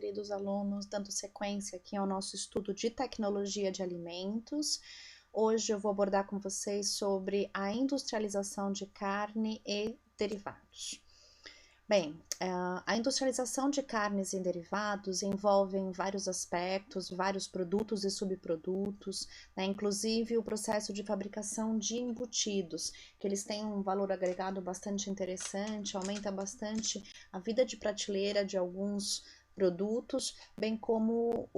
queridos alunos, dando sequência aqui ao nosso estudo de tecnologia de alimentos. Hoje eu vou abordar com vocês sobre a industrialização de carne e derivados. Bem, a industrialização de carnes e derivados envolve vários aspectos, vários produtos e subprodutos, né? Inclusive o processo de fabricação de embutidos, que eles têm um valor agregado bastante interessante, aumenta bastante a vida de prateleira de alguns produtos, bem como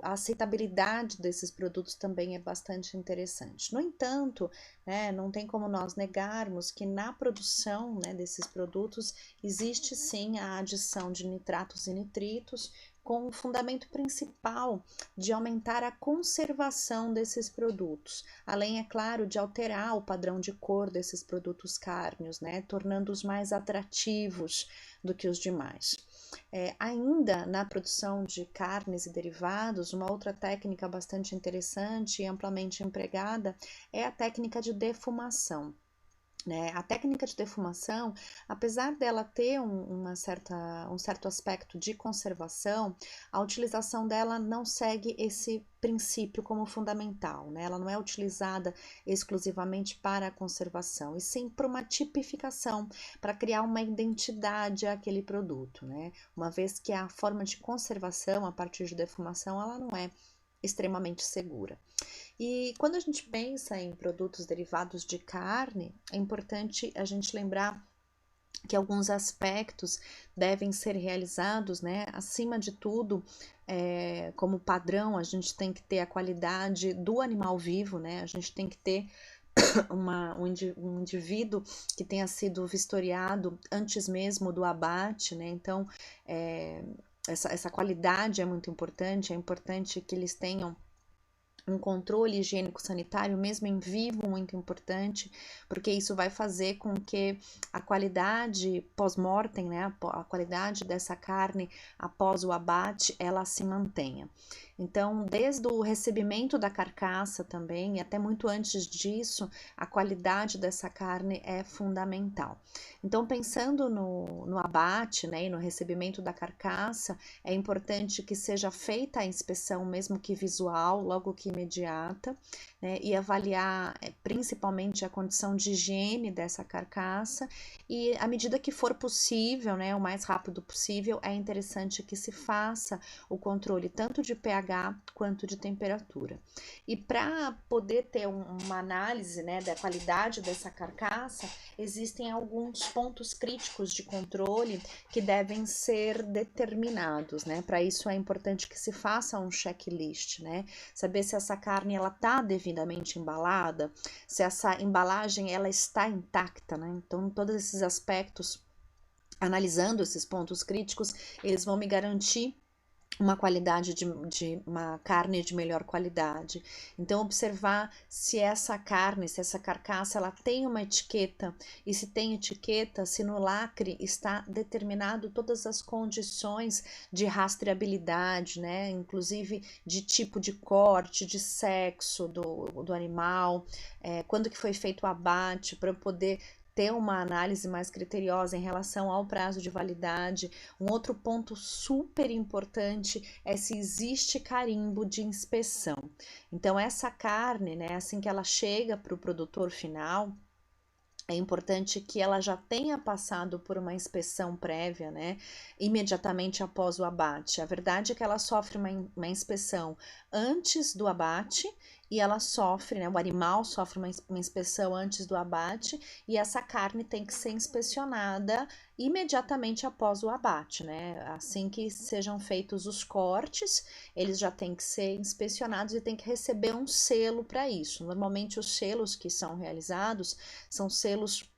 a aceitabilidade desses produtos também é bastante interessante. No entanto, né, não tem como nós negarmos que na produção, né, desses produtos existe sim a adição de nitratos e nitritos, com o fundamento principal de aumentar a conservação desses produtos, além, é claro, de alterar o padrão de cor desses produtos cárneos, né, tornando-os mais atrativos do que os demais. Ainda na produção de carnes e derivados, uma outra técnica bastante interessante e amplamente empregada é a técnica de defumação. A técnica de defumação, apesar dela ter um certo aspecto de conservação, a utilização dela não segue esse princípio como fundamental, né? Ela não é utilizada exclusivamente para a conservação, e sim para uma tipificação, para criar uma identidade àquele produto, né? Uma vez que a forma de conservação a partir de defumação, ela não é extremamente segura. E quando a gente pensa em produtos derivados de carne, é importante a gente lembrar que alguns aspectos devem ser realizados, né? Acima de tudo, como padrão, a gente tem que ter a qualidade do animal vivo, né? A gente tem que ter um indivíduo que tenha sido vistoriado antes mesmo do abate, né? Então, essa qualidade é muito importante, é importante que eles tenham um controle higiênico-sanitário, mesmo em vivo, muito importante, porque isso vai fazer com que a qualidade pós-mortem, né, a qualidade dessa carne após o abate, ela se mantenha. Então, desde o recebimento da carcaça também, e até muito antes disso, a qualidade dessa carne é fundamental. Então, pensando no abate, né, e no recebimento da carcaça, é importante que seja feita a inspeção, mesmo que visual, logo que imediata, né, e avaliar principalmente a condição de higiene dessa carcaça, e à medida que for possível, né, o mais rápido possível, é interessante que se faça o controle tanto de pH quanto de temperatura. E para poder ter uma análise, né, da qualidade dessa carcaça, existem alguns pontos críticos de controle que devem ser determinados, né? Para isso é importante que se faça um checklist, né? Saber se essa carne ela está devidamente embalada, se essa embalagem ela está intacta, né? Então todos esses aspectos, analisando esses pontos críticos, eles vão me garantir uma qualidade de uma carne de melhor qualidade. Então, observar se essa carne, se essa carcaça, ela tem uma etiqueta, e se tem etiqueta, se no lacre está determinado todas as condições de rastreabilidade, né? Inclusive de tipo de corte, de sexo do animal, quando que foi feito o abate, para eu poder ter uma análise mais criteriosa em relação ao prazo de validade. Um outro ponto super importante é se existe carimbo de inspeção. Então, essa carne, né, assim que ela chega para o produtor final, é importante que ela já tenha passado por uma inspeção prévia, né, imediatamente após o abate. A verdade é que ela sofre uma inspeção antes do abate, e ela sofre, né, o animal sofre uma inspeção antes do abate, e essa carne tem que ser inspecionada imediatamente após o abate, né? Assim que sejam feitos os cortes, eles já têm que ser inspecionados e tem que receber um selo para isso. Normalmente os selos que são realizados são selos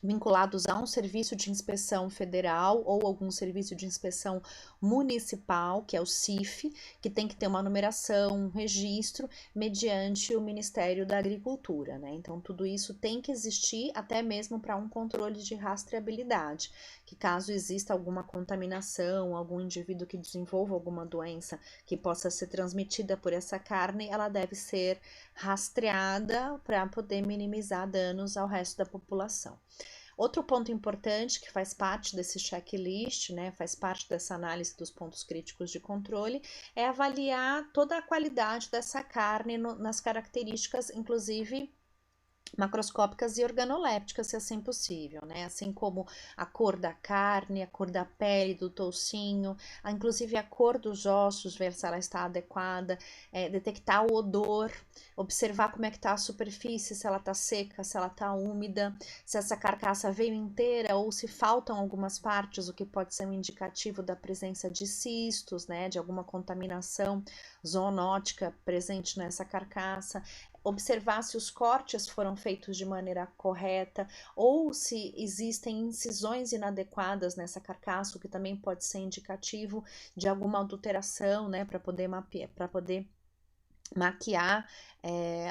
vinculados a um serviço de inspeção federal ou algum serviço de inspeção municipal, que é o CIF, que tem que ter uma numeração, um registro mediante o Ministério da Agricultura, né? Então, tudo isso tem que existir até mesmo para um controle de rastreabilidade, que caso exista alguma contaminação, algum indivíduo que desenvolva alguma doença que possa ser transmitida por essa carne, ela deve ser rastreada para poder minimizar danos ao resto da população. Outro ponto importante que faz parte desse checklist, né, faz parte dessa análise dos pontos críticos de controle, é avaliar toda a qualidade dessa carne nas características, inclusive macroscópicas e organolépticas, se assim possível, né? Assim como a cor da carne, a cor da pele, do toucinho, inclusive a cor dos ossos, ver se ela está adequada, detectar o odor, observar como é que está a superfície, se ela está seca, se ela está úmida, se essa carcaça veio inteira ou se faltam algumas partes, o que pode ser um indicativo da presença de cistos, né? De alguma contaminação zoonótica presente nessa carcaça. Observar se os cortes foram feitos de maneira correta ou se existem incisões inadequadas nessa carcaça, o que também pode ser indicativo de alguma adulteração, né, para poder mapear, para poder maquiar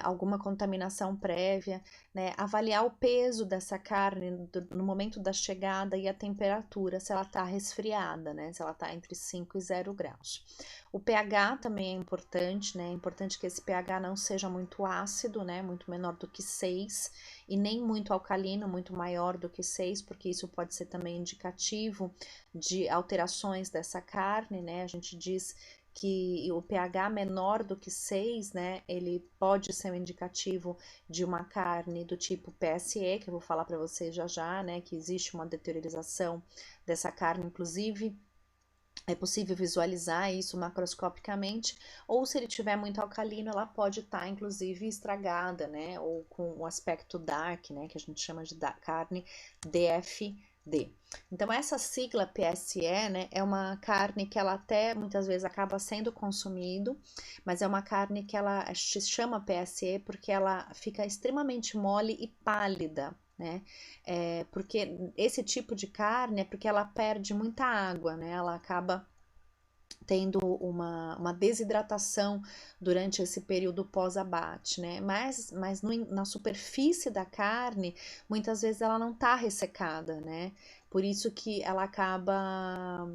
alguma contaminação prévia, né? Avaliar o peso dessa carne no momento da chegada e a temperatura, se ela está resfriada, né? Se ela está entre 5 e 0 graus. O pH também é importante, né? É importante que esse pH não seja muito ácido, né? Muito menor do que 6 e nem muito alcalino, muito maior do que 6, porque isso pode ser também indicativo de alterações dessa carne, né? A gente diz que o pH menor do que 6, né, ele pode ser um indicativo de uma carne do tipo PSE, que eu vou falar para vocês já já, né, que existe uma deteriorização dessa carne, inclusive é possível visualizar isso macroscopicamente, ou se ele tiver muito alcalino, ela pode estar inclusive estragada, né, ou com o aspecto dark, né, que a gente chama de carne DFD. Então essa sigla PSE, né, é uma carne que ela até muitas vezes acaba sendo consumido, mas é uma carne que ela se chama PSE porque ela fica extremamente mole e pálida, né? Porque esse tipo de carne é porque ela perde muita água, né? Ela acaba tendo uma desidratação durante esse período pós-abate, né? Mas na superfície da carne, muitas vezes ela não tá ressecada, né? Por isso que ela acaba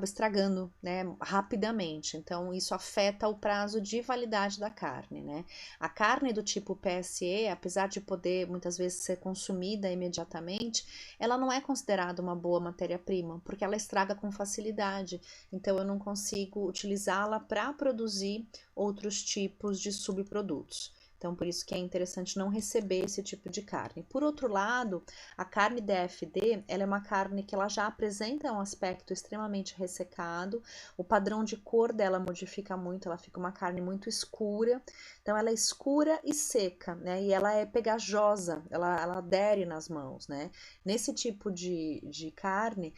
estragando, né, rapidamente. Então, isso afeta o prazo de validade da carne, né? A carne do tipo PSE, apesar de poder muitas vezes ser consumida imediatamente, ela não é considerada uma boa matéria-prima, porque ela estraga com facilidade. Então, eu não consigo utilizá-la para produzir outros tipos de subprodutos. Então, por isso que é interessante não receber esse tipo de carne. Por outro lado, a carne DFD, ela é uma carne que ela já apresenta um aspecto extremamente ressecado, o padrão de cor dela modifica muito, ela fica uma carne muito escura, então ela é escura e seca, né, e ela é pegajosa, ela adere nas mãos, né. Nesse tipo de carne,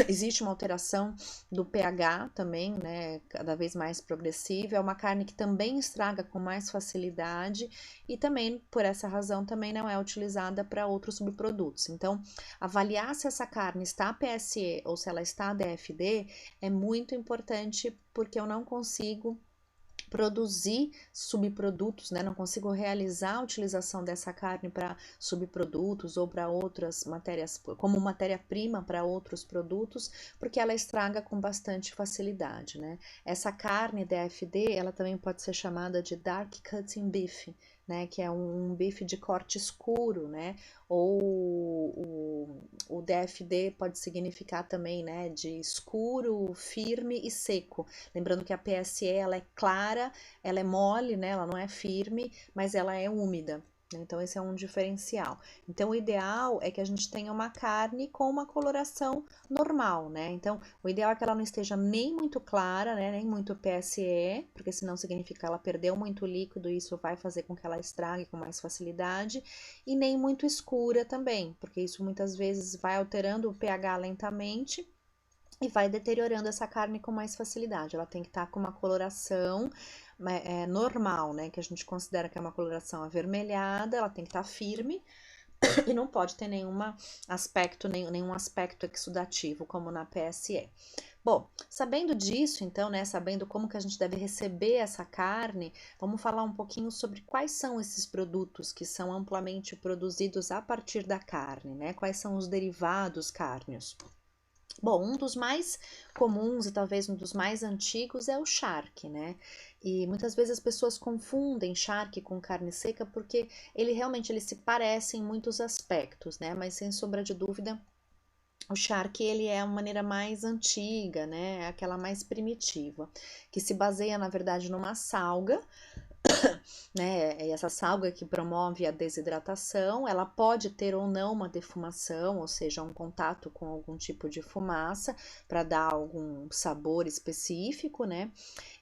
existe uma alteração do pH também, né, cada vez mais progressiva, é uma carne que também estraga com mais facilidade e também, por essa razão, também não é utilizada para outros subprodutos. Então, avaliar se essa carne está PSE ou se ela está DFD é muito importante porque eu não consigo produzir subprodutos, né? Não consigo realizar a utilização dessa carne para subprodutos ou para outras matérias, como matéria-prima para outros produtos, porque ela estraga com bastante facilidade, né? Essa carne DFD, ela também pode ser chamada de Dark Cutting Beef, né? Que é um bife de corte escuro, né? Ou o DFD pode significar também, né? De escuro, firme e seco. Lembrando que a PSE ela é clara, ela é mole, né? Ela não é firme, mas ela é úmida. Então, esse é um diferencial. Então, o ideal é que a gente tenha uma carne com uma coloração normal, né? Então, o ideal é que ela não esteja nem muito clara, né? Nem muito PSE, porque senão significa que ela perdeu muito líquido e isso vai fazer com que ela estrague com mais facilidade. E nem muito escura também, porque isso muitas vezes vai alterando o pH lentamente e vai deteriorando essa carne com mais facilidade. Ela tem que estar com uma coloração normal, né? Que a gente considera que é uma coloração avermelhada, ela tem que estar firme e não pode ter nenhum aspecto exudativo, como na PSE. Bom, sabendo disso, então, né, sabendo como que a gente deve receber essa carne, vamos falar um pouquinho sobre quais são esses produtos que são amplamente produzidos a partir da carne, né? Quais são os derivados cárneos. Bom, um dos mais comuns e talvez um dos mais antigos é o charque, né? E muitas vezes as pessoas confundem charque com carne seca porque ele se parece em muitos aspectos, né? Mas sem sombra de dúvida, o charque ele é uma maneira mais antiga, né? Aquela mais primitiva, que se baseia na verdade numa salga, né? E essa salga que promove a desidratação, ela pode ter ou não uma defumação, ou seja, um contato com algum tipo de fumaça para dar algum sabor específico, né?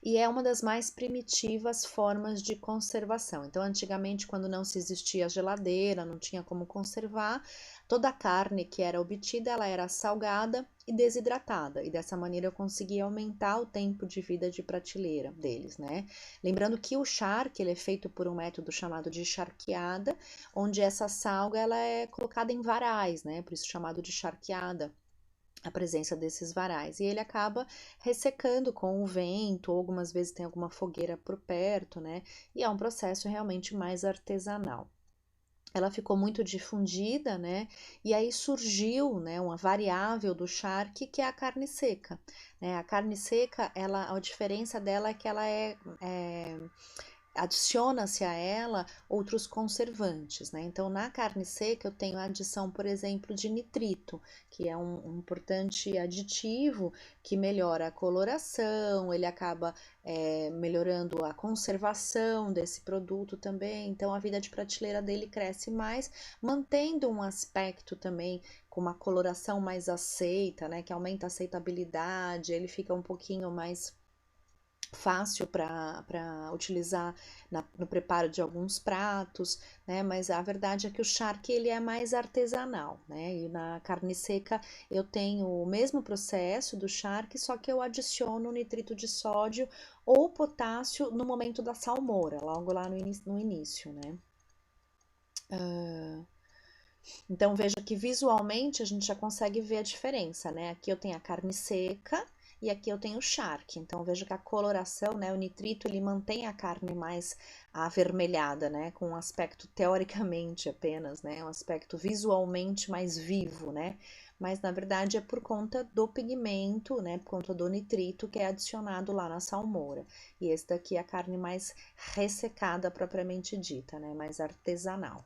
E é uma das mais primitivas formas de conservação. Então, antigamente, quando não se existia geladeira, não tinha como conservar, toda a carne que era obtida, ela era salgada e desidratada, e dessa maneira eu conseguia aumentar o tempo de vida de prateleira deles, né? Lembrando que o charque ele é feito por um método chamado de charqueada, onde essa salga ela é colocada em varais, né? Por isso chamado de charqueada a presença desses varais. E ele acaba ressecando com o vento, ou algumas vezes tem alguma fogueira por perto, né? E é um processo realmente mais artesanal. Ela ficou muito difundida, né? E aí surgiu, né, uma variável do charque que é a carne seca, né? A carne seca, ela, a diferença dela é que ela é adiciona-se a ela outros conservantes, né? Então, na carne seca, eu tenho a adição, por exemplo, de nitrito, que é um importante aditivo que melhora a coloração, ele acaba melhorando a conservação desse produto também. Então, a vida de prateleira dele cresce mais, mantendo um aspecto também com uma coloração mais aceita, né? Que aumenta a aceitabilidade, ele fica um pouquinho mais fácil para utilizar no preparo de alguns pratos, né? Mas a verdade é que o charque ele é mais artesanal, né? E na carne seca eu tenho o mesmo processo do charque, só que eu adiciono nitrito de sódio ou potássio no momento da salmoura, logo lá no início, né? Então veja que visualmente a gente já consegue ver a diferença, né? Aqui eu tenho a carne seca e aqui eu tenho o charque. Então veja que a coloração, né, o nitrito ele mantém a carne mais avermelhada, né, com um aspecto teoricamente apenas, né, um aspecto visualmente mais vivo, né? Mas na verdade é por conta do pigmento, né, por conta do nitrito que é adicionado lá na salmoura. E esse daqui é a carne mais ressecada propriamente dita, né, mais artesanal.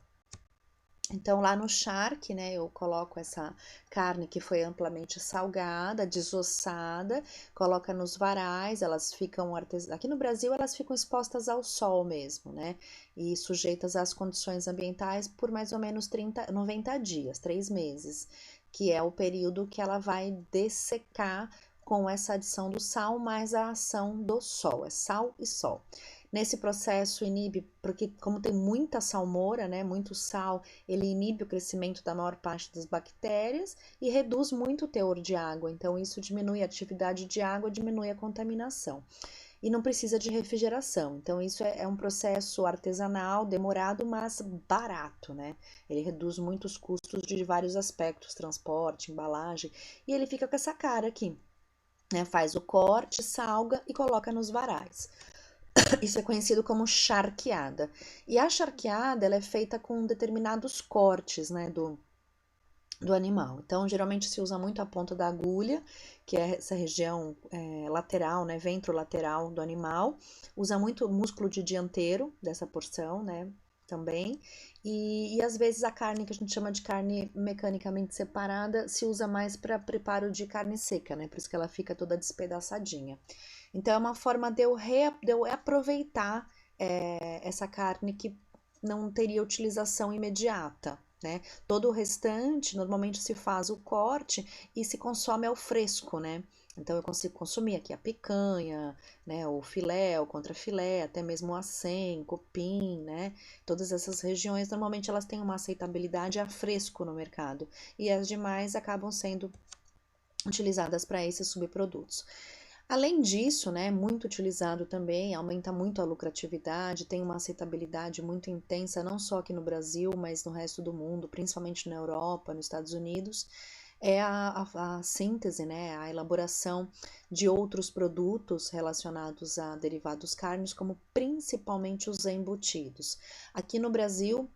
Então, lá no charque, né, eu coloco essa carne que foi amplamente salgada, desossada, coloca nos varais, elas ficam, aqui no Brasil, elas ficam expostas ao sol mesmo, né, e sujeitas às condições ambientais por mais ou menos 90 dias, 3 meses, que é o período que ela vai dessecar com essa adição do sal mais a ação do sol, é sal e sol. Nesse processo inibe, porque como tem muita salmoura, né, muito sal, ele inibe o crescimento da maior parte das bactérias e reduz muito o teor de água. Então, isso diminui a atividade de água, diminui a contaminação. E não precisa de refrigeração. Então, isso é um processo artesanal, demorado, mas barato, né? Ele reduz muitos custos de vários aspectos, transporte, embalagem, e ele fica com essa cara aqui. Né? Faz o corte, salga e coloca nos varais. Isso é conhecido como charqueada. E a charqueada ela é feita com determinados cortes, né, do animal. Então, geralmente se usa muito a ponta da agulha, que é essa região lateral, né, ventrolateral do animal. Usa muito o músculo de dianteiro dessa porção, né, também. E às vezes a carne que a gente chama de carne mecanicamente separada se usa mais para preparo de carne seca, né, por isso que ela fica toda despedaçadinha. Então, é uma forma de eu aproveitar essa carne que não teria utilização imediata, né? Todo o restante, normalmente se faz o corte e se consome ao fresco, né? Então, eu consigo consumir aqui a picanha, né? O filé, o contrafilé, até mesmo o acém, cupim, né? Todas essas regiões, normalmente, elas têm uma aceitabilidade a fresco no mercado. E as demais acabam sendo utilizadas para esses subprodutos. Além disso, né, muito utilizado também, aumenta muito a lucratividade, tem uma aceitabilidade muito intensa, não só aqui no Brasil, mas no resto do mundo, principalmente na Europa, nos Estados Unidos, é a síntese, né, a elaboração de outros produtos relacionados a derivados cárneos, como principalmente os embutidos. Aqui no Brasil,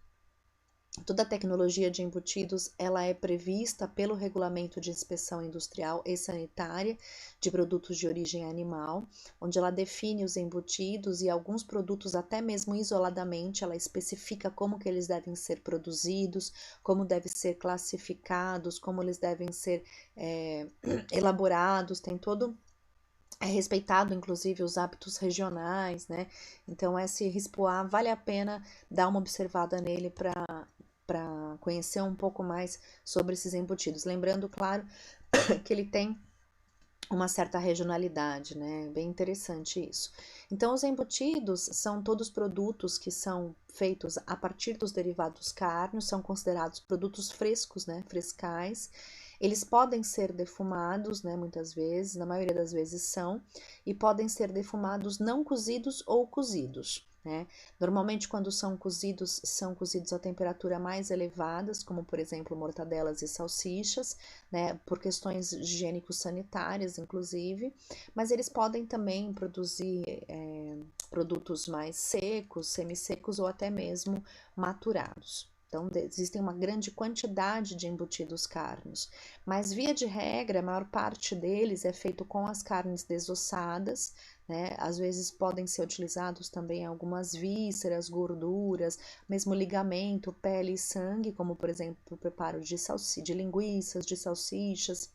Toda a tecnologia de embutidos, ela é prevista pelo Regulamento de Inspeção Industrial e Sanitária de Produtos de Origem Animal, onde ela define os embutidos e alguns produtos até mesmo isoladamente, ela especifica como que eles devem ser produzidos, como devem ser classificados, como eles devem ser elaborados, tem todo é respeitado, inclusive, os hábitos regionais, né? Então, esse RISPOA vale a pena dar uma observada nele para conhecer um pouco mais sobre esses embutidos. Lembrando, claro, que ele tem uma certa regionalidade, né? Bem interessante isso. Então, os embutidos são todos produtos que são feitos a partir dos derivados cárneos, são considerados produtos frescos, né? Frescais. Eles podem ser defumados, né? Muitas vezes, na maioria das vezes são, e podem ser defumados não cozidos ou cozidos. Né? Normalmente, quando são cozidos a temperatura mais elevadas, como por exemplo mortadelas e salsichas, né? Por questões higiênico-sanitárias, inclusive, mas eles podem também produzir produtos mais secos, semissecos ou até mesmo maturados. Então, existem uma grande quantidade de embutidos carnes, mas via de regra, a maior parte deles é feito com as carnes desossadas, né? Às vezes podem ser utilizados também algumas vísceras, gorduras, mesmo ligamento, pele e sangue, como por exemplo o preparo de linguiças, de salsichas,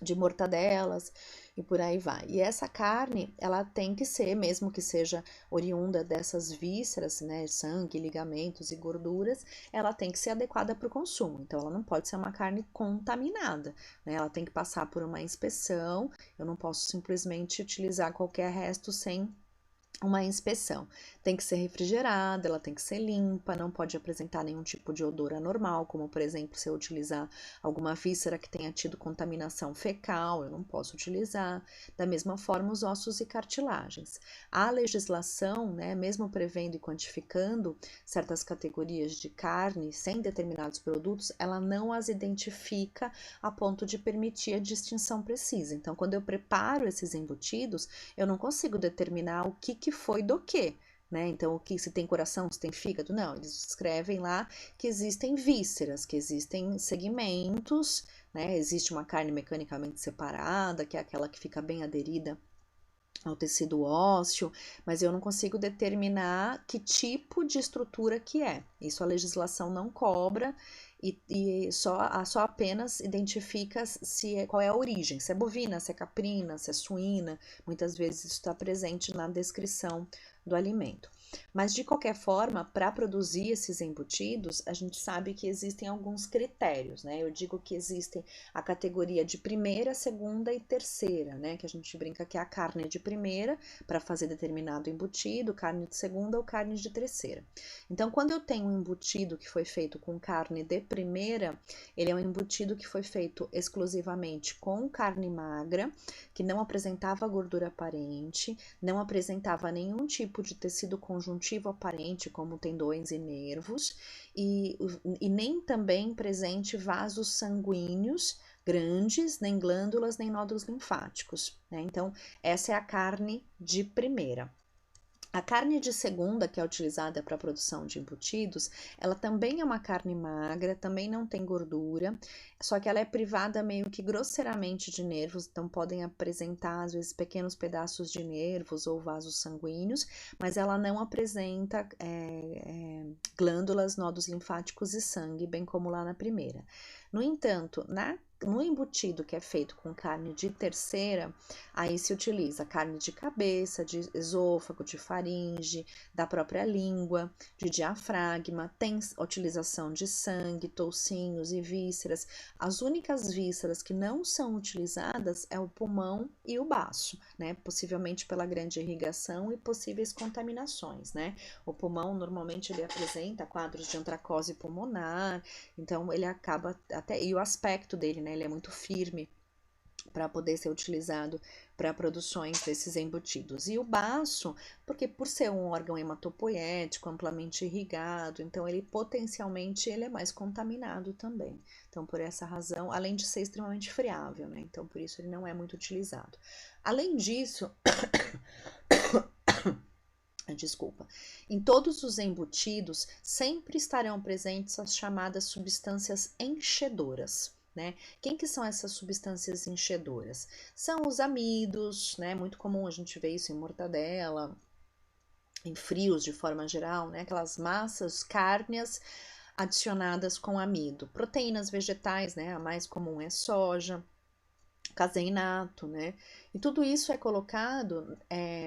de mortadelas e por aí vai. E essa carne, ela tem que ser, mesmo que seja oriunda dessas vísceras, né, sangue, ligamentos e gorduras, ela tem que ser adequada para o consumo. Então, ela não pode ser uma carne contaminada, né? Ela tem que passar por uma inspeção. Eu não posso simplesmente utilizar qualquer resto sem uma inspeção. Tem que ser refrigerada, ela tem que ser limpa, não pode apresentar nenhum tipo de odor anormal, como por exemplo, se eu utilizar alguma víscera que tenha tido contaminação fecal, eu não posso utilizar. Da mesma forma, os ossos e cartilagens. A legislação, né, mesmo prevendo e quantificando certas categorias de carne sem determinados produtos, ela não as identifica a ponto de permitir a distinção precisa. Então, quando eu preparo esses embutidos, eu não consigo determinar o que foi do que, né? Então, o que se tem coração, se tem fígado, não. Eles escrevem lá que existem vísceras, que existem segmentos, né? Existe uma carne mecanicamente separada, que é aquela que fica bem aderida ao tecido ósseo, mas eu não consigo determinar que tipo de estrutura que é. Isso a legislação não cobra e só apenas identifica qual é a origem, se é bovina, se é caprina, se é suína, muitas vezes isso está presente na descrição do alimento. Mas de qualquer forma, para produzir esses embutidos, a gente sabe que existem alguns critérios, né? Eu digo que existem a categoria de primeira, segunda e terceira, né? Que a gente brinca que é a carne de primeira para fazer determinado embutido, carne de segunda ou carne de terceira. Então, quando eu tenho um embutido que foi feito com carne de primeira, ele é um embutido que foi feito exclusivamente com carne magra, que não apresentava gordura aparente, não apresentava nenhum tipo de tecido conjuntivo aparente, como tendões e nervos, e nem também presente vasos sanguíneos grandes, nem glândulas, nem nódulos linfáticos, né? Então, essa é a carne de primeira. A carne de segunda, que é utilizada para a produção de embutidos, ela também é uma carne magra, também não tem gordura, só que ela é privada meio que grosseiramente de nervos, então podem apresentar às vezes pequenos pedaços de nervos ou vasos sanguíneos, mas ela não apresenta glândulas, nódulos linfáticos e sangue, bem como lá na primeira. No entanto, no embutido que é feito com carne de terceira, aí se utiliza carne de cabeça, de esôfago, de faringe, da própria língua, de diafragma, tem utilização de sangue, toucinhos e vísceras. As únicas vísceras que não são utilizadas é o pulmão e o baço, né? Possivelmente pela grande irrigação e possíveis contaminações, né? O pulmão normalmente ele apresenta quadros de antracose pulmonar, então ele acaba até, e o aspecto dele, né? Ele é muito firme para poder ser utilizado para produções desses embutidos. E o baço, porque por ser um órgão hematopoético, amplamente irrigado, então ele potencialmente ele é mais contaminado também. Então, por essa razão, além de ser extremamente friável, né? Então, por isso ele não é muito utilizado. Além disso, Desculpa. Em todos os embutidos sempre estarão presentes as chamadas substâncias enchedoras. Né? Quem que são essas substâncias enchedoras? São os amidos, né? Muito comum a gente ver isso em mortadela, em frios de forma geral, né? Aquelas massas cárneas adicionadas com amido. Proteínas vegetais, né? A mais comum é soja, caseinato, né? E tudo isso é colocado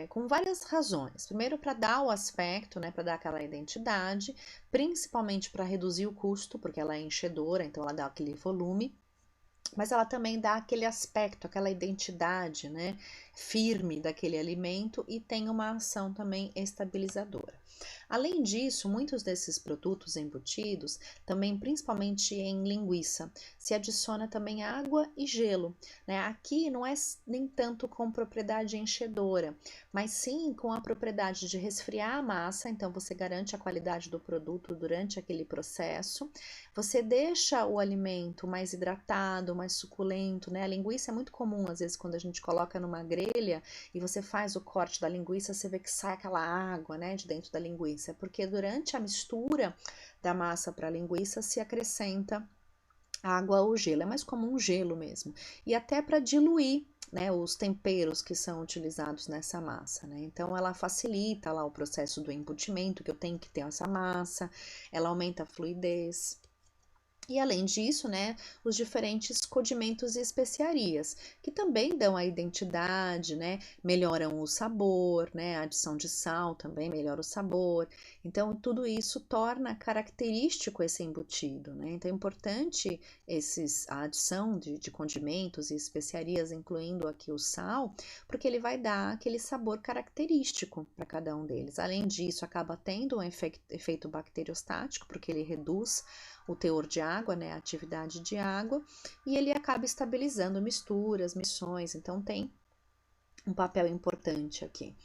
com várias razões. Primeiro, para dar o aspecto, né? Para dar aquela identidade, principalmente para reduzir o custo, porque ela é enchedora, então ela dá aquele volume. Mas ela também dá aquele aspecto, aquela identidade, né, firme daquele alimento e tem uma ação também estabilizadora. Além disso, muitos desses produtos embutidos, também principalmente em linguiça, se adiciona também água e gelo. Né? Aqui não é nem tanto com propriedade enchedora, mas sim com a propriedade de resfriar a massa, então você garante a qualidade do produto durante aquele processo. Você deixa o alimento mais hidratado, mais suculento, né? A linguiça é muito comum, às vezes, quando a gente coloca numa grelha e você faz o corte da linguiça, você vê que sai aquela água, né, de dentro da linguiça, porque durante a mistura da massa para a linguiça se acrescenta água ou gelo, é mais comum gelo mesmo, e até para diluir, né, os temperos que são utilizados nessa massa, né? Então ela facilita lá o processo do embutimento, que eu tenho que ter essa massa, ela aumenta a fluidez. E além disso, né, os diferentes condimentos e especiarias, que também dão a identidade, né, melhoram o sabor, né, a adição de sal também melhora o sabor. Então, tudo isso torna característico esse embutido, né? Então, é importante a adição de condimentos e especiarias, incluindo aqui o sal, porque ele vai dar aquele sabor característico para cada um deles. Além disso, acaba tendo um efeito bacteriostático, porque ele reduz o teor de água, né, a atividade de água, e ele acaba estabilizando misturas, missões, então tem um papel importante aqui.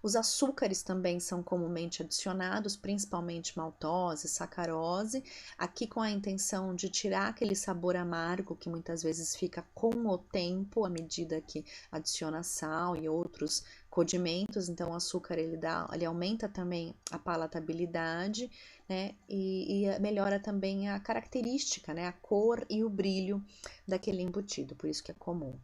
Os açúcares também são comumente adicionados, principalmente maltose, sacarose, aqui com a intenção de tirar aquele sabor amargo que muitas vezes fica com o tempo, à medida que adiciona sal e outros condimentos. Então o açúcar ele aumenta também a palatabilidade, né? E melhora também a característica, né? A cor e o brilho daquele embutido, por isso que é comum.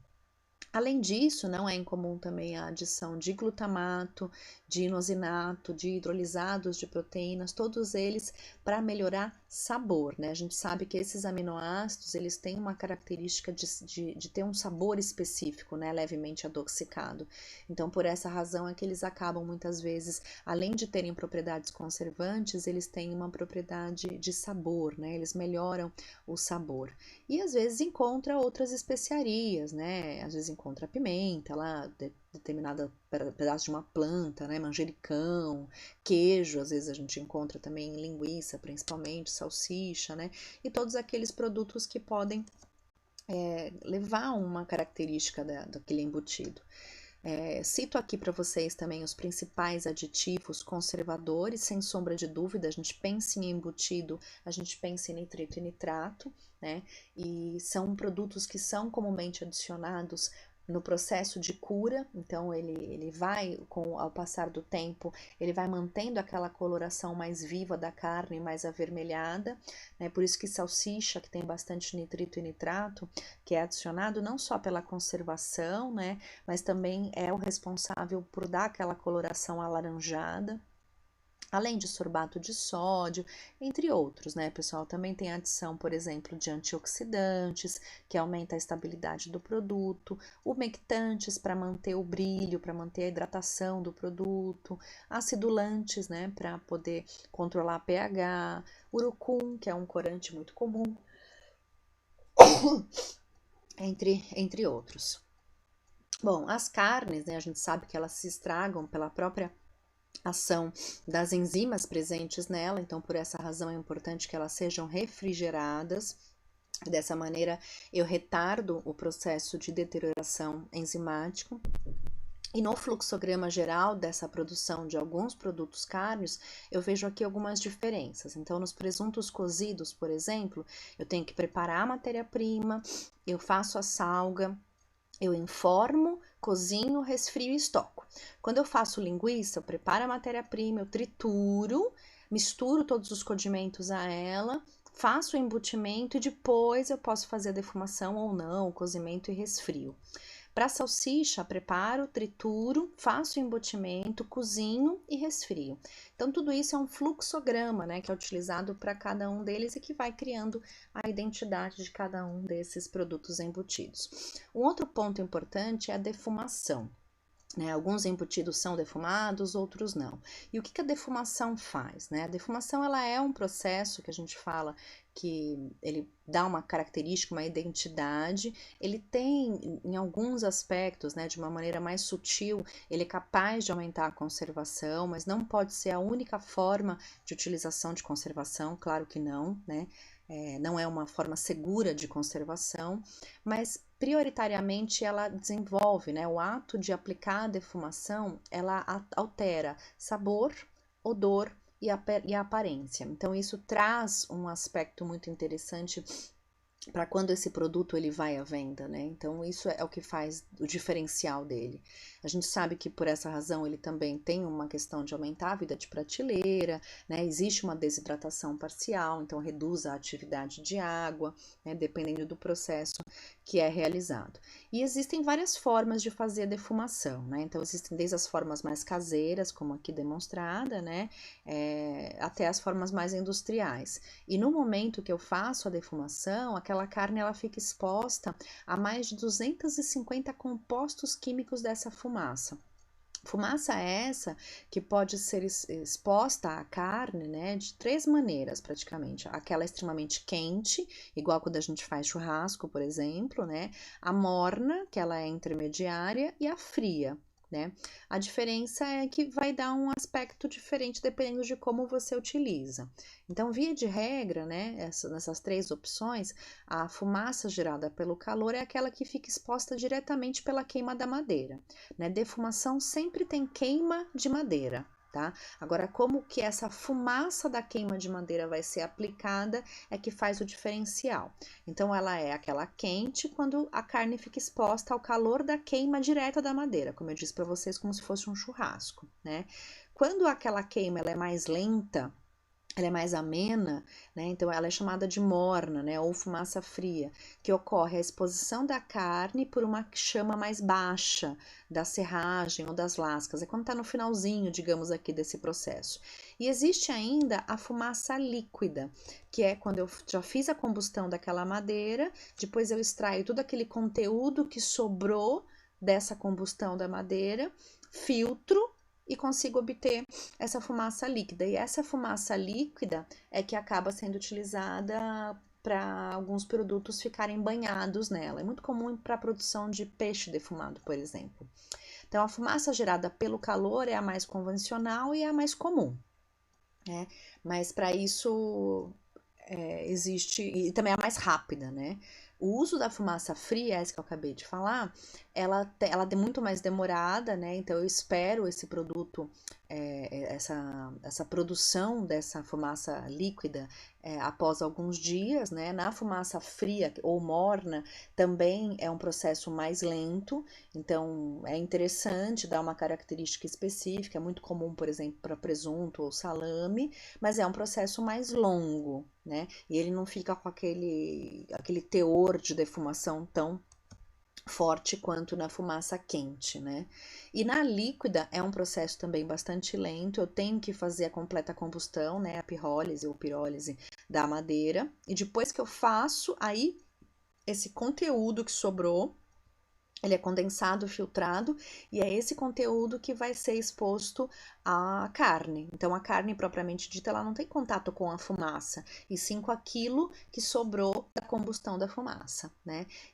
Além disso, não é incomum também a adição de glutamato, de inosinato, de hidrolisados de proteínas, todos eles para melhorar sabor, né? A gente sabe que esses aminoácidos, eles têm uma característica de ter um sabor específico, né? Levemente adocicado. Então, por essa razão é que eles acabam muitas vezes, além de terem propriedades conservantes, eles têm uma propriedade de sabor, né? Eles melhoram o sabor. E às vezes encontra outras especiarias, né? Às vezes encontra pimenta lá, determinada pedaço de uma planta, né? Manjericão, queijo, às vezes a gente encontra também em linguiça, principalmente, salsicha, né? E todos aqueles produtos que podem levar uma característica daquele embutido. Cito aqui para vocês também os principais aditivos conservadores, sem sombra de dúvida, a gente pensa em embutido, a gente pensa em nitrito e nitrato, né? E são produtos que são comumente adicionados no processo de cura, então ele vai, ao passar do tempo, ele vai mantendo aquela coloração mais viva da carne, mais avermelhada, né? Por isso que salsicha, que tem bastante nitrito e nitrato, que é adicionado não só pela conservação, né? Mas também é o responsável por dar aquela coloração alaranjada. Além de sorbato de sódio, entre outros, né, pessoal? Também tem adição, por exemplo, de antioxidantes, que aumenta a estabilidade do produto, umectantes para manter o brilho, para manter a hidratação do produto, acidulantes, né, para poder controlar a pH, urucum, que é um corante muito comum, entre outros. Bom, as carnes, né, a gente sabe que elas se estragam pela própria ação das enzimas presentes nela, então por essa razão é importante que elas sejam refrigeradas. Dessa maneira, eu retardo o processo de deterioração enzimático. E no fluxograma geral dessa produção de alguns produtos cárneos, eu vejo aqui algumas diferenças. Então, nos presuntos cozidos, por exemplo, eu tenho que preparar a matéria-prima, eu faço a salga, eu informo cozinho, resfrio e estoco. Quando eu faço linguiça, eu preparo a matéria-prima, eu trituro, misturo todos os condimentos a ela, faço o embutimento e depois eu posso fazer a defumação ou não, o cozimento e resfrio. Para salsicha, preparo, trituro, faço o embutimento, cozinho e resfrio. Então, tudo isso é um fluxograma, né, que é utilizado para cada um deles e que vai criando a identidade de cada um desses produtos embutidos. Um outro ponto importante é a defumação. Alguns embutidos são defumados, outros não. E o que a defumação faz? A defumação ela é um processo que a gente fala que ele dá uma característica, uma identidade. Ele tem, em alguns aspectos, de uma maneira mais sutil, ele é capaz de aumentar a conservação, mas não pode ser a única forma de utilização de conservação, claro que não, não é uma forma segura de conservação, mas prioritariamente ela desenvolve, o ato de aplicar a defumação, ela altera sabor, odor e a aparência. Então isso traz um aspecto muito interessante para quando esse produto ele vai à venda, Então isso é o que faz o diferencial dele. A gente sabe que por essa razão ele também tem uma questão de aumentar a vida de prateleira, Existe uma desidratação parcial, então reduz a atividade de água, dependendo do processo que é realizado. E existem várias formas de fazer defumação, Então existem desde as formas mais caseiras, como aqui demonstrada, até as formas mais industriais. E no momento que eu faço a defumação, aquela carne ela fica exposta a mais de 250 compostos químicos dessa fumaça. Fumaça essa que pode ser exposta à carne, de 3 maneiras praticamente. Aquela extremamente quente, igual quando a gente faz churrasco, por exemplo, A morna, que ela é intermediária, e a fria. A diferença é que vai dar um aspecto diferente dependendo de como você utiliza. Então, via de regra, nessas 3 opções, a fumaça gerada pelo calor é aquela que fica exposta diretamente pela queima da madeira. Defumação sempre tem queima de madeira. Tá? Agora, como que essa fumaça da queima de madeira vai ser aplicada é que faz o diferencial. Então, ela é aquela quente quando a carne fica exposta ao calor da queima direta da madeira, como eu disse para vocês, como se fosse um churrasco, Quando aquela queima ela é mais lenta, ela é mais amena, Então ela é chamada de morna, ou fumaça fria, que ocorre a exposição da carne por uma chama mais baixa da serragem ou das lascas, é quando está no finalzinho, digamos aqui, desse processo. E existe ainda a fumaça líquida, que é quando eu já fiz a combustão daquela madeira, depois eu extraio todo aquele conteúdo que sobrou dessa combustão da madeira, filtro, e consigo obter essa fumaça líquida. E essa fumaça líquida é que acaba sendo utilizada para alguns produtos ficarem banhados nela. É muito comum para a produção de peixe defumado, por exemplo. Então, a fumaça gerada pelo calor é a mais convencional e é a mais comum, Mas para isso existe, e também é a mais rápida, O uso da fumaça fria, essa que eu acabei de falar, ela é muito mais demorada, Então eu espero esse produto, essa produção dessa fumaça líquida após alguns dias, Na fumaça fria ou morna também é um processo mais lento, então é interessante dar uma característica específica, é muito comum, por exemplo, para presunto ou salame, mas é um processo mais longo, E ele não fica com aquele teor de defumação tão forte quanto na fumaça quente, E na líquida é um processo também bastante lento, eu tenho que fazer a completa combustão, a pirrólise ou pirólise da madeira, e depois que eu faço, aí esse conteúdo que sobrou, ele é condensado, filtrado, e é esse conteúdo que vai ser exposto à carne. Então, a carne propriamente dita, ela não tem contato com a fumaça, e sim com aquilo que sobrou da combustão da fumaça,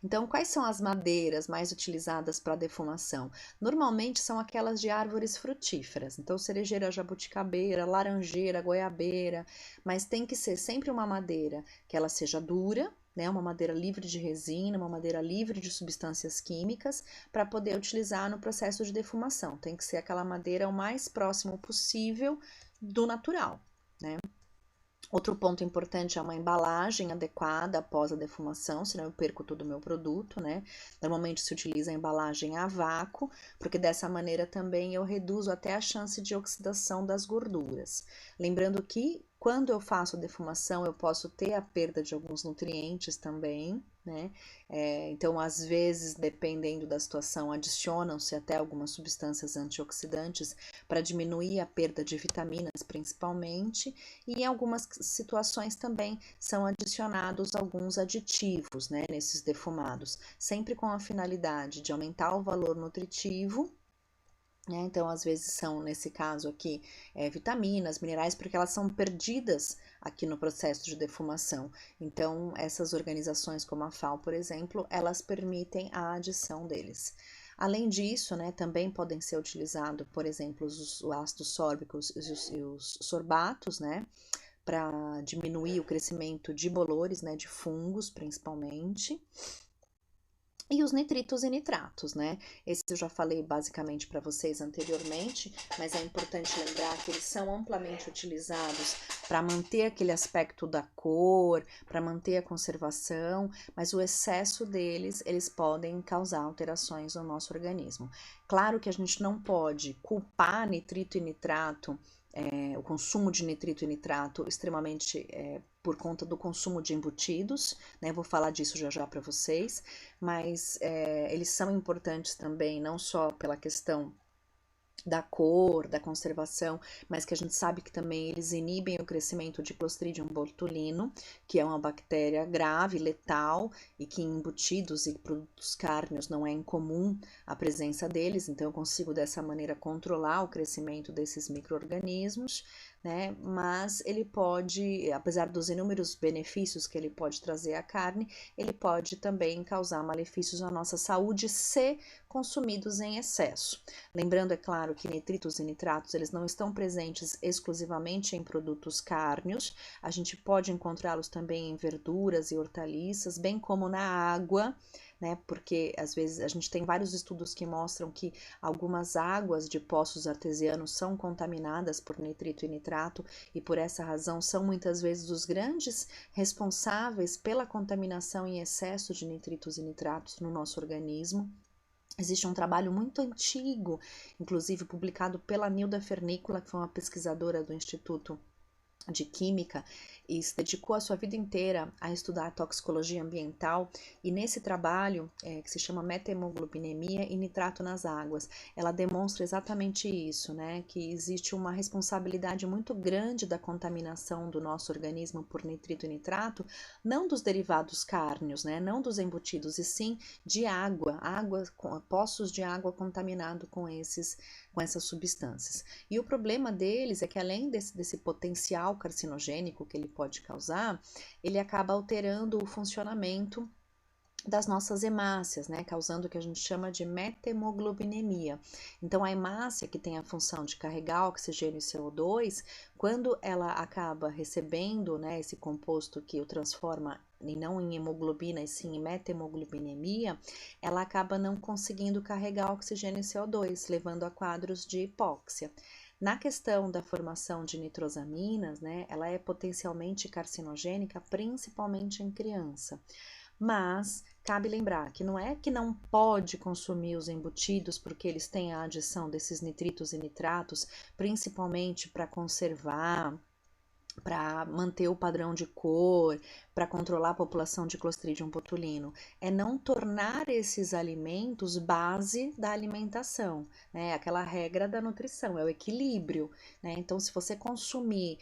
Então, quais são as madeiras mais utilizadas para defumação? Normalmente são aquelas de árvores frutíferas, então cerejeira, jabuticabeira, laranjeira, goiabeira, mas tem que ser sempre uma madeira que ela seja dura, uma madeira livre de resina, uma madeira livre de substâncias químicas, para poder utilizar no processo de defumação. Tem que ser aquela madeira o mais próximo possível do natural, Outro ponto importante é uma embalagem adequada após a defumação, senão eu perco todo o meu produto, né? Normalmente se utiliza a embalagem a vácuo, porque dessa maneira também eu reduzo até a chance de oxidação das gorduras. Lembrando que quando eu faço a defumação, eu posso ter a perda de alguns nutrientes também, né? Então, às vezes, dependendo da situação, adicionam-se até algumas substâncias antioxidantes para diminuir a perda de vitaminas, principalmente, e em algumas situações também são adicionados alguns aditivos, né, nesses defumados, sempre com a finalidade de aumentar o valor nutritivo. Então, às vezes são, nesse caso aqui, vitaminas, minerais, porque elas são perdidas aqui no processo de defumação. Então, essas organizações como a FAO, por exemplo, elas permitem a adição deles. Além disso, né, também podem ser utilizados, por exemplo, os ácidos sórbicos e os sorbatos, né, para diminuir o crescimento de bolores, né, de fungos principalmente. E os nitritos e nitratos, né? Esse eu já falei basicamente para vocês anteriormente, mas é importante lembrar que eles são amplamente utilizados para manter aquele aspecto da cor, para manter a conservação, mas o excesso deles, eles podem causar alterações no nosso organismo. Claro que a gente não pode culpar nitrito e nitrato, o consumo de nitrito e nitrato extremamente por conta do consumo de embutidos, né? Vou falar disso já já para vocês, mas eles são importantes também, não só pela questão da cor, da conservação, mas que a gente sabe que também eles inibem o crescimento de Clostridium botulinum, que é uma bactéria grave, letal, e que em embutidos e produtos cárneos não é incomum a presença deles, então eu consigo dessa maneira controlar o crescimento desses micro-organismos, né? Mas ele pode, apesar dos inúmeros benefícios que ele pode trazer à carne, ele pode também causar malefícios à nossa saúde se consumidos em excesso. Lembrando, é claro, que nitritos e nitratos eles não estão presentes exclusivamente em produtos cárneos, a gente pode encontrá-los também em verduras e hortaliças, bem como na água, né? Porque às vezes a gente tem vários estudos que mostram que algumas águas de poços artesianos são contaminadas por nitrito e nitrato e por essa razão são muitas vezes os grandes responsáveis pela contaminação em excesso de nitritos e nitratos no nosso organismo. Existe um trabalho muito antigo, inclusive publicado pela Nilda Fernícola, que foi uma pesquisadora do Instituto de Química e se dedicou a sua vida inteira a estudar a toxicologia ambiental, e nesse trabalho, que se chama Metahemoglobinemia e nitrato nas águas, ela demonstra exatamente isso, né, que existe uma responsabilidade muito grande da contaminação do nosso organismo por nitrito e nitrato, não dos derivados cárneos, né, não dos embutidos, e sim de água, poços de água contaminado com essas substâncias. E o problema deles é que além desse potencial carcinogênico que ele pode causar, ele acaba alterando o funcionamento das nossas hemácias, né, causando o que a gente chama de metahemoglobinemia. Então, a hemácia, que tem a função de carregar oxigênio e CO2, quando ela acaba recebendo, né, esse composto que o transforma e não em hemoglobina, e sim em metahemoglobinemia, ela acaba não conseguindo carregar oxigênio e CO2, levando a quadros de hipóxia. Na questão da formação de nitrosaminas, né, ela é potencialmente carcinogênica, principalmente em criança. Mas cabe lembrar que não é que não pode consumir os embutidos porque eles têm a adição desses nitritos e nitratos, principalmente para conservar, para manter o padrão de cor, para controlar a população de Clostridium botulinum, é não tornar esses alimentos base da alimentação, né? Aquela regra da nutrição, é o equilíbrio, né? Então, se você consumir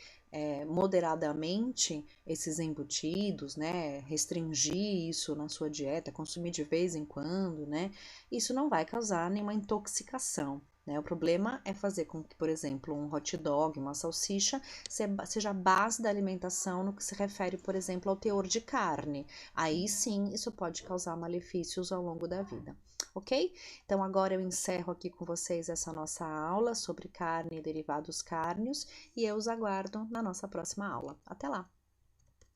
moderadamente esses embutidos, né? Restringir isso na sua dieta, consumir de vez em quando, né? Isso não vai causar nenhuma intoxicação. Né? O problema é fazer com que, por exemplo, um hot dog, uma salsicha, seja a base da alimentação no que se refere, por exemplo, ao teor de carne. Aí sim, isso pode causar malefícios ao longo da vida. Ok? Então, agora eu encerro aqui com vocês essa nossa aula sobre carne e derivados cárneos e eu os aguardo na nossa próxima aula. Até lá!